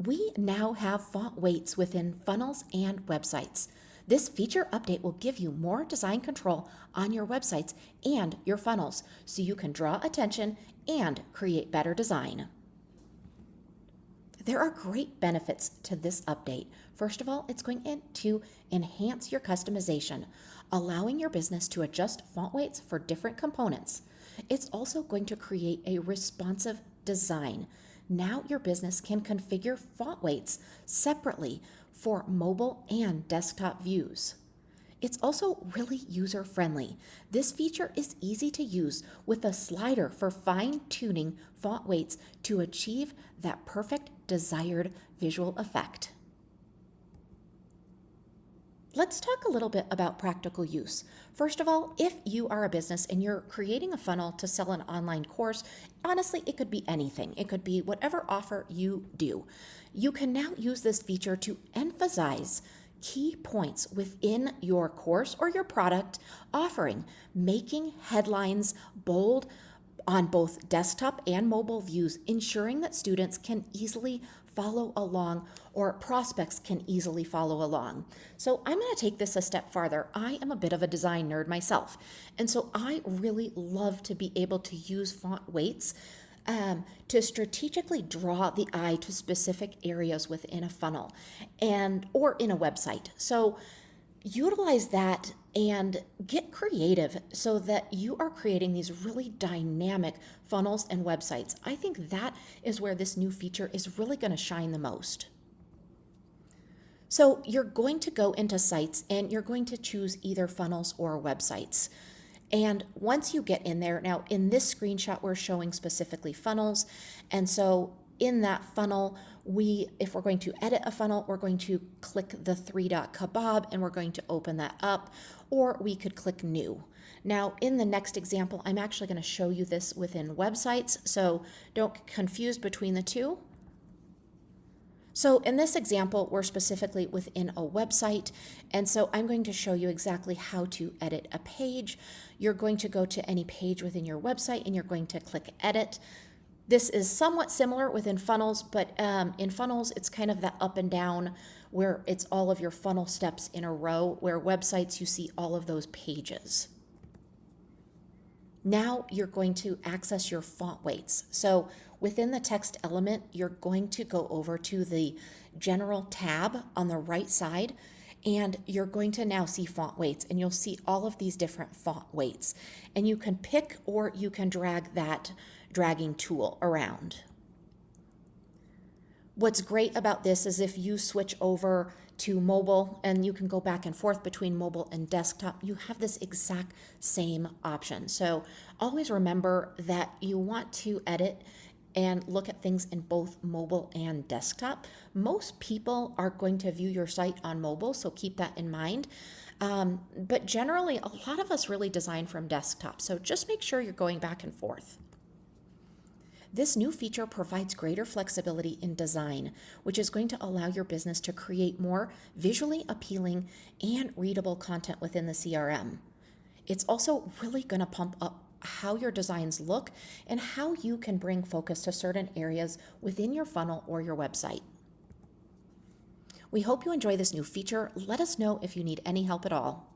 We now have font weights within funnels and websites. This feature update will give you more design control on your websites and your funnels so you can draw attention and create better design. There are great benefits to this update. First of all, it's going to enhance your customization, allowing your business to adjust font weights for different components. It's also going to create a responsive design. Now your business can configure font weights separately for mobile and desktop views. It's also really user-friendly. This feature is easy to use with a slider for fine-tuning font weights to achieve that perfect desired visual effect. Let's talk a little bit about practical use. First of all, if you are a business and you're creating a funnel to sell an online course, honestly, it could be anything. It could be whatever offer you do. You can now use this feature to emphasize key points within your course or your product offering, making headlines bold on both desktop and mobile views, ensuring that students can easily follow along or prospects can easily follow along. So I'm going to take this a step farther. I am a bit of a design nerd myself, and so I really love to be able to use font weights to strategically draw the eye to specific areas within a funnel or in a website. So utilize that and get creative so that you are creating these really dynamic funnels and websites. I think that is where this new feature is really going to shine the most. So you're going to go into sites and you're going to choose either funnels or websites. And once you get in there, now in this screenshot, we're showing specifically funnels. And so in that funnel, if we're going to edit a funnel, we're going to click the three-dot kebab and we're going to open that up, or we could click new. Now in the next example, I'm actually going to show you this within websites, so don't get confused between the two. So in this example, we're specifically within a website, and so I'm going to show you exactly how to edit a page. You're going to go to any page within your website and you're going to click edit. This is somewhat similar within funnels, but in funnels, it's kind of that up and down where it's all of your funnel steps in a row, where websites, you see all of those pages. Now you're going to access your font weights. So within the text element, you're going to go over to the General tab on the right side, and you're going to now see font weights, and you'll see all of these different font weights. And you can pick or you can drag that dragging tool around. What's great about this is if you switch over to mobile and you can go back and forth between mobile and desktop, you have this exact same option. So always remember that you want to edit and look at things in both mobile and desktop. Most people are going to view your site on mobile, so keep that in mind. But generally, a lot of us really design from desktop, so just make sure you're going back and forth. This new feature provides greater flexibility in design, which is going to allow your business to create more visually appealing and readable content within the CRM. It's also really going to pump up how your designs look and how you can bring focus to certain areas within your funnel or your website. We hope you enjoy this new feature. Let us know if you need any help at all.